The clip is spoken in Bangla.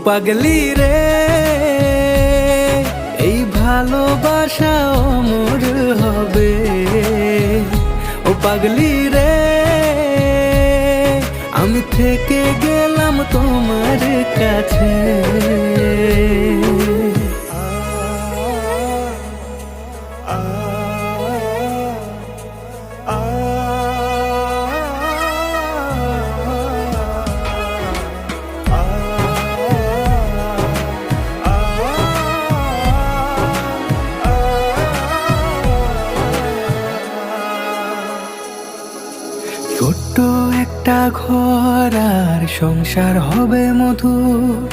পাগলি রে, এই ভালোবাসা অমর হবে। ও পাগলি রে, আমি থেকে গেলাম তোমার কাছে। ছোট্ট একটা ঘর আর সংসার হবে মধুর,